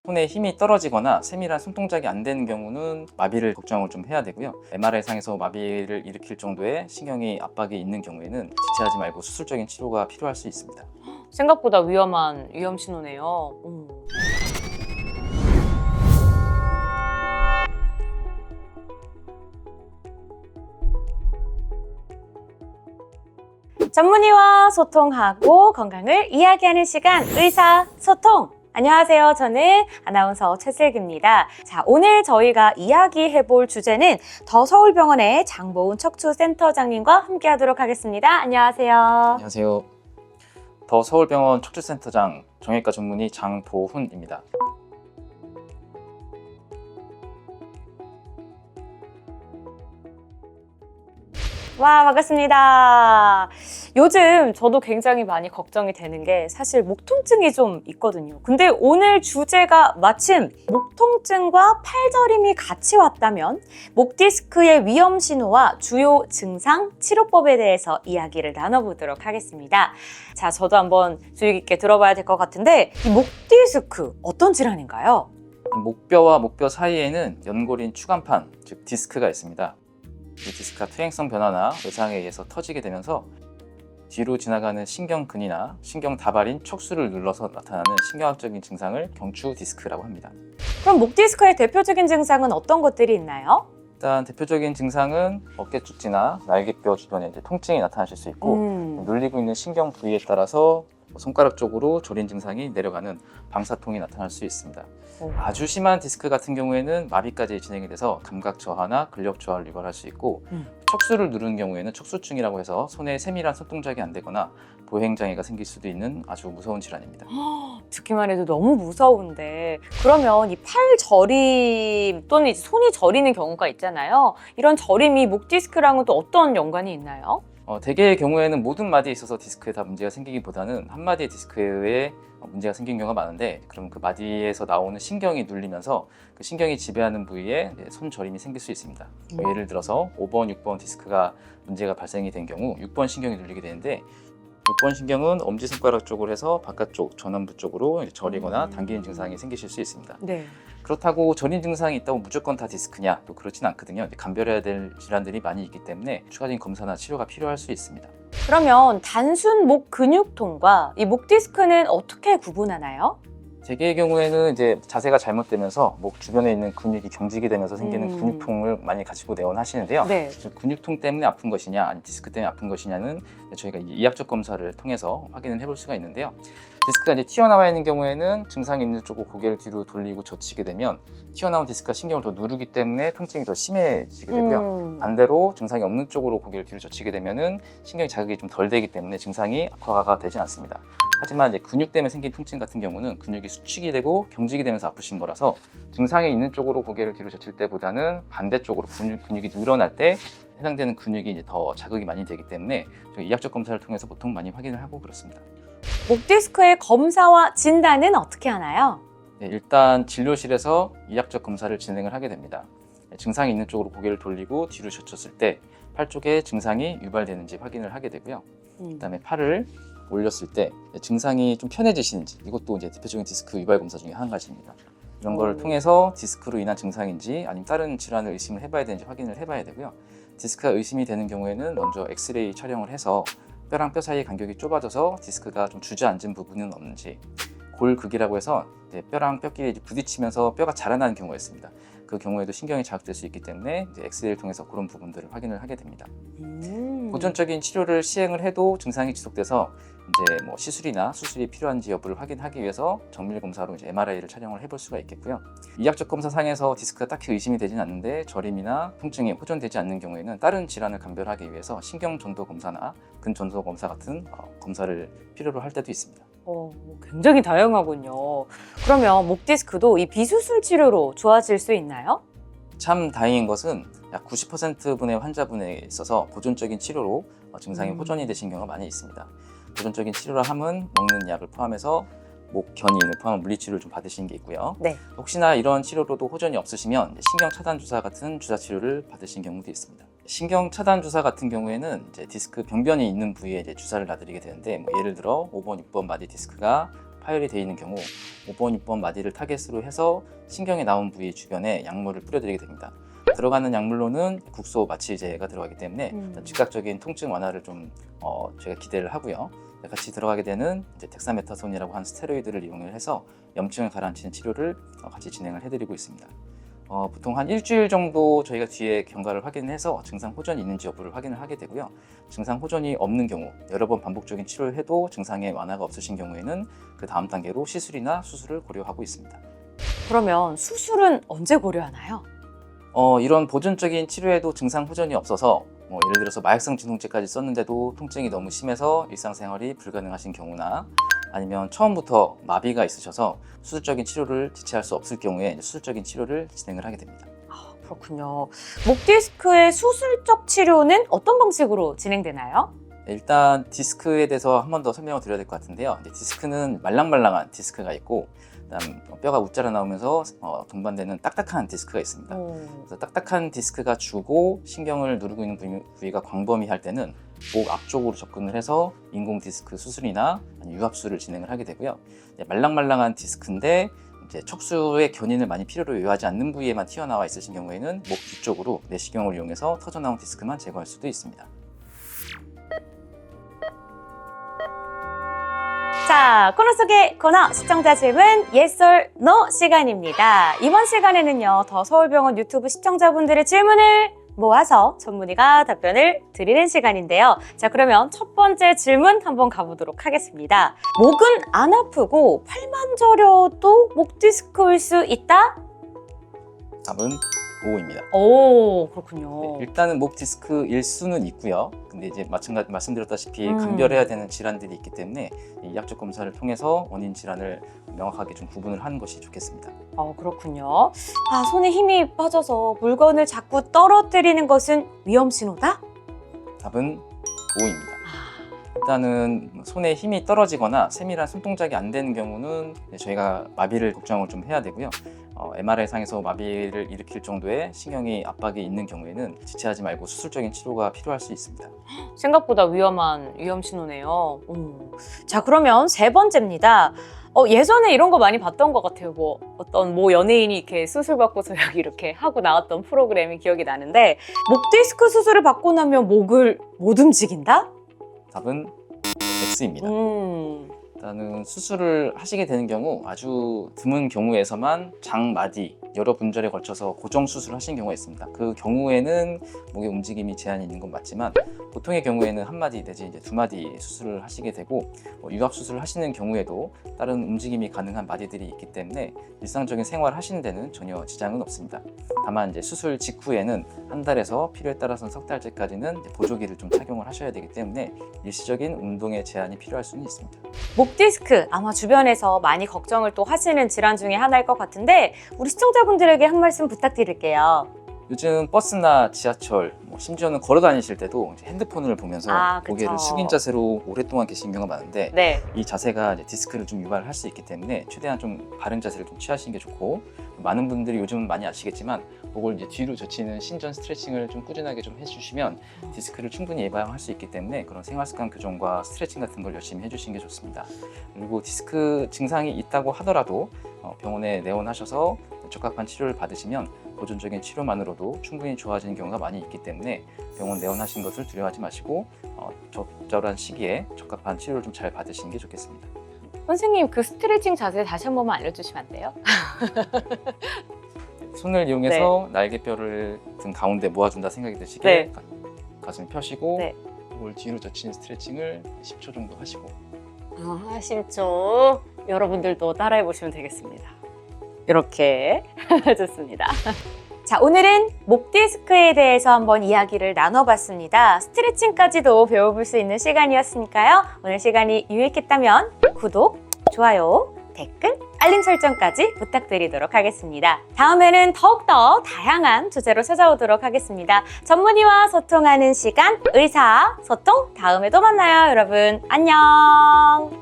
손에 힘이 떨어지거나 세밀한 손동작이 안 되는 경우는 마비를 걱정을 좀 해야 되고요. MRI상에서 마비를 일으킬 정도의 신경이 압박이 있는 경우에는 지체하지 말고 수술적인 치료가 필요할 수 있습니다. 생각보다 위험한 위험 신호네요. 전문의와 소통하고 건강을 이야기하는 시간, 의사소통. 안녕하세요. 저는 아나운서 최슬기입니다. 자, 오늘 저희가 이야기해볼 주제는 더 서울병원의 장보훈 척추센터장님과 함께하도록 하겠습니다. 안녕하세요. 안녕하세요. 더 서울병원 척추센터장 정형외과 전문의 장보훈입니다. 와, 반갑습니다. 요즘 저도 굉장히 많이 걱정이 되는 게 사실 목 통증이 좀 있거든요. 근데 오늘 주제가 마침 목 통증과 팔저림이 같이 왔다면 목 디스크의 위험 신호와 주요 증상, 치료법에 대해서 이야기를 나눠보도록 하겠습니다. 자, 저도 한번 주의 깊게 들어봐야 될 것 같은데 이 목 디스크 어떤 질환인가요? 목뼈와 목뼈 사이에는 연골인 추간판, 즉 디스크가 있습니다. 이 디스크가 퇴행성 변화나 외상에 의해서 터지게 되면서 뒤로 지나가는 신경근이나 신경다발인 척수를 눌러서 나타나는 신경학적인 증상을 경추 디스크라고 합니다. 그럼 목 디스크의 대표적인 증상은 어떤 것들이 있나요? 일단 대표적인 증상은 어깨 쪽지나 날개뼈 주변에 통증이 나타나실 수 있고 눌리고 있는 신경 부위에 따라서 손가락 쪽으로 저린 증상이 내려가는 방사통이 나타날 수 있습니다. 아주 심한 디스크 같은 경우에는 마비까지 진행이 돼서 감각 저하나 근력 저하를 유발할 수 있고 척수를 누르는 경우에는 척수증이라고 해서 손에 세밀한 손동작이 안 되거나 보행장애가 생길 수도 있는 아주 무서운 질환입니다. 듣기만 해도 너무 무서운데 그러면 이 팔 저림 또는 이제 손이 저리는 경우가 있잖아요. 이런 저림이 목 디스크랑은 또 어떤 연관이 있나요? 대개의 경우에는 모든 마디에 있어서 디스크에 다 문제가 생기기보다는 한 마디의 디스크에 문제가 생긴 경우가 많은데 그럼 그 마디에서 나오는 신경이 눌리면서 그 신경이 지배하는 부위에 손저림이 생길 수 있습니다. 예를 들어서 5번, 6번 디스크가 문제가 발생이 된 경우 6번 신경이 눌리게 되는데 6번 신경은 엄지손가락 쪽으로 해서 바깥쪽, 전완부 쪽으로 저리거나 당기는 증상이 생기실 수 있습니다. 네. 그렇다고 저린 증상이 있다고 무조건 다 디스크냐? 또 그렇진 않거든요. 감별해야 될 질환들이 많이 있기 때문에 추가적인 검사나 치료가 필요할 수 있습니다. 그러면 단순 목 근육통과 이 목 디스크는 어떻게 구분하나요? 대개의 경우에는 이제 자세가 잘못되면서 목 주변에 있는 근육이 경직이 되면서 생기는 근육통을 많이 가지고 내원하시는데요. 네. 근육통 때문에 아픈 것이냐, 아니 디스크 때문에 아픈 것이냐는 저희가 이학적 검사를 통해서 확인을 해볼 수가 있는데요. 디스크가 이제 튀어나와 있는 경우에는 증상이 있는 쪽으로 고개를 뒤로 돌리고 젖히게 되면 튀어나온 디스크가 신경을 더 누르기 때문에 통증이 더 심해지게 되고요. 반대로 증상이 없는 쪽으로 고개를 뒤로 젖히게 되면은 신경이 자극이 좀 덜 되기 때문에 증상이 악화가 되지 않습니다. 하지만 이제 근육 때문에 생긴 통증 같은 경우는 근육이 수축이 되고 경직이 되면서 아프신 거라서 증상이 있는 쪽으로 고개를 뒤로 젖힐 때보다는 반대쪽으로 근육이 늘어날 때 해당되는 근육이 이제 더 자극이 많이 되기 때문에 저희 이학적 검사를 통해서 보통 많이 확인을 하고 그렇습니다. 목 디스크의 검사와 진단은 어떻게 하나요? 네, 일단 진료실에서 이학적 검사를 진행을 하게 됩니다. 증상이 있는 쪽으로 고개를 돌리고 뒤로 젖혔을 때 팔 쪽에 증상이 유발되는지 확인을 하게 되고요. 그다음에 팔을 올렸을 때 증상이 좀 편해지시는지 이것도 이제 대표적인 디스크 유발 검사 중에 한 가지입니다. 이런 걸 통해서 디스크로 인한 증상인지 아니면 다른 질환을 의심을 해봐야 되는지 확인을 해봐야 되고요. 디스크가 의심이 되는 경우에는 먼저 엑스레이 촬영을 해서 뼈랑 뼈 사이 간격이 좁아져서 디스크가 좀 주저앉은 부분은 없는지 골극이라고 해서 뼈랑 뼈끼리 부딪히면서 뼈가 자라나는 경우가 있습니다. 그 경우에도 신경이 자극될 수 있기 때문에 이제 엑스레이를 통해서 그런 부분들을 확인을 하게 됩니다. 보존적인 치료를 시행을 해도 증상이 지속돼서 이제 뭐 시술이나 수술이 필요한지 여부를 확인하기 위해서 정밀 검사로 이제 MRI를 촬영을 해볼 수가 있겠고요. 이학적 검사 상에서 디스크가 딱히 의심이 되진 않는데 저림이나 통증이 호전되지 않는 경우에는 다른 질환을 감별하기 위해서 신경 전도 검사나 근 전도 검사 같은 검사를 필요로 할 때도 있습니다. 굉장히 다양하군요. 그러면 목 디스크도 이 비수술 치료로 좋아질 수 있나요? 참 다행인 것은 약 90%분의 환자분에 있어서 보존적인 치료로 증상이 호전이 되신 경우가 많이 있습니다. 보존적인 치료라 함은 먹는 약을 포함해서 목 견인을 포함한 물리치료를 좀 받으시는 게 있고요. 네. 혹시나 이런 치료로도 호전이 없으시면 신경 차단 주사 같은 주사 치료를 받으신 경우도 있습니다. 신경 차단 주사 같은 경우에는 이제 디스크 병변이 있는 부위에 이제 주사를 놔드리게 되는데 예를 들어 5번, 6번 마디 디스크가 파열이 되어 있는 경우 5번, 6번 마디를 타겟으로 해서 신경이 나온 부위 주변에 약물을 뿌려드리게 됩니다. 들어가는 약물로는 국소 마취제가 들어가기 때문에 즉각적인 통증 완화를 좀 저희가 기대를 하고요. 같이 들어가게 되는 이제 덱사메타손이라고 하는 스테로이드를 이용해서 염증을 가라앉히는 치료를 같이 진행을 해드리고 있습니다. 보통 한 일주일 정도 저희가 뒤에 경과를 확인해서 증상 호전이 있는지 여부를 확인을 하게 되고요. 증상 호전이 없는 경우, 여러 번 반복적인 치료를 해도 증상의 완화가 없으신 경우에는 그 다음 단계로 시술이나 수술을 고려하고 있습니다. 그러면 수술은 언제 고려하나요? 이런 보존적인 치료에도 증상 호전이 없어서 예를 들어서 마약성 진통제까지 썼는데도 통증이 너무 심해서 일상생활이 불가능하신 경우나 아니면 처음부터 마비가 있으셔서 수술적인 치료를 지체할 수 없을 경우에 수술적인 치료를 진행을 하게 됩니다. 그렇군요. 목 디스크의 수술적 치료는 어떤 방식으로 진행되나요? 일단 디스크에 대해서 한 번 더 설명을 드려야 될 것 같은데요. 이제 디스크는 말랑말랑한 디스크가 있고 그다음 뼈가 우짜라 나오면서 동반되는 딱딱한 디스크가 있습니다. 그래서 딱딱한 디스크가 주고 신경을 누르고 있는 부위가 광범위할 때는 목 앞쪽으로 접근을 해서 인공 디스크 수술이나 유압수를 진행을 하게 되고요. 말랑말랑한 디스크인데 이제 척수의 견인을 많이 필요로 요하지 않는 부위에만 튀어나와 있으신 경우에는 목 뒤쪽으로 내시경을 이용해서 터져나온 디스크만 제거할 수도 있습니다. 자, 코너 속의 코너 시청자 질문 Yes or No 시간입니다. 이번 시간에는요, 더 서울병원 유튜브 시청자분들의 질문을 모아서 전문의가 답변을 드리는 시간인데요. 자, 그러면 첫 번째 질문 한번 가보도록 하겠습니다. 목은 안 아프고 팔만 저려도 목 디스크일 수 있다? 답은 O입니다. 오, 그렇군요. 일단은 목 디스크일 수는 있고요. 근데 이제 마찬가지 말씀드렸다시피 감별해야 되는 질환들이 있기 때문에 이 약적 검사를 통해서 원인 질환을 명확하게 좀 구분을 하는 것이 좋겠습니다. 그렇군요. 손에 힘이 빠져서 물건을 자꾸 떨어뜨리는 것은 위험 신호다? 답은 O입니다. 일단은 손에 힘이 떨어지거나 세밀한 손동작이 안 되는 경우는 저희가 마비를 걱정을 좀 해야 되고요. MRI상에서 마비를 일으킬 정도의 신경이 압박이 있는 경우에는 지체하지 말고 수술적인 치료가 필요할 수 있습니다. 생각보다 위험 신호네요. 자, 그러면 세 번째입니다. 예전에 이런 거 많이 봤던 것 같아요. 어떤 연예인이 이렇게 수술 받고서 여기 이렇게 하고 나왔던 프로그램이 기억이 나는데, 목 디스크 수술을 받고 나면 목을 못 움직인다? 답은 X입니다. 일단은 수술을 하시게 되는 경우 아주 드문 경우에서만 장마디 여러 분절에 걸쳐서 고정 수술을 하신 경우가 있습니다. 그 경우에는 목의 움직임이 제한이 있는 건 맞지만 보통의 경우에는 한 마디 내지 이제 두 마디 수술을 하시게 되고 유압 수술을 하시는 경우에도 다른 움직임이 가능한 마디들이 있기 때문에 일상적인 생활을 하시는 데는 전혀 지장은 없습니다. 다만 이제 수술 직후에는 한 달에서 필요에 따라서는 석 달째까지는 보조기를 좀 착용을 하셔야 되기 때문에 일시적인 운동의 제한이 필요할 수는 있습니다. 목 디스크 아마 주변에서 많이 걱정을 또 하시는 질환 중에 하나일 것 같은데 우리 시청자분들에게 한 말씀 부탁드릴게요. 요즘 버스나 지하철, 심지어는 걸어 다니실 때도 이제 핸드폰을 보면서 고개를 숙인 자세로 오랫동안 계신 경우가 많은데 네. 이 자세가 이제 디스크를 좀 유발할 수 있기 때문에 최대한 좀 바른 자세를 좀 취하시는 게 좋고, 많은 분들이 요즘은 많이 아시겠지만 목을 이제 뒤로 젖히는 신전 스트레칭을 좀 꾸준하게 좀 해주시면 디스크를 충분히 예방할 수 있기 때문에 그런 생활습관 교정과 스트레칭 같은 걸 열심히 해주시는 게 좋습니다. 그리고 디스크 증상이 있다고 하더라도 병원에 내원하셔서 적합한 치료를 받으시면 보존적인 치료만으로도 충분히 좋아지는 경우가 많이 있기 때문에 병원 내원하신 것을 두려워하지 마시고 적절한 시기에 적합한 치료를 좀 잘 받으시는 게 좋겠습니다. 선생님, 그 스트레칭 자세 다시 한 번만 알려주시면 안 돼요? 손을 이용해서 날개뼈를 등 가운데 모아준다 생각이 드시게 가슴 펴시고 목을 뒤로 젖히는 스트레칭을 10초 정도 하시고 10초 여러분들도 따라해 보시면 되겠습니다. 이렇게 좋습니다. 자, 오늘은 목 디스크에 대해서 한번 이야기를 나눠봤습니다. 스트레칭까지도 배워볼 수 있는 시간이었으니까요. 오늘 시간이 유익했다면 구독, 좋아요, 댓글, 알림 설정까지 부탁드리도록 하겠습니다. 다음에는 더욱더 다양한 주제로 찾아오도록 하겠습니다. 전문의와 소통하는 시간, 의사소통, 다음에도 만나요, 여러분. 안녕!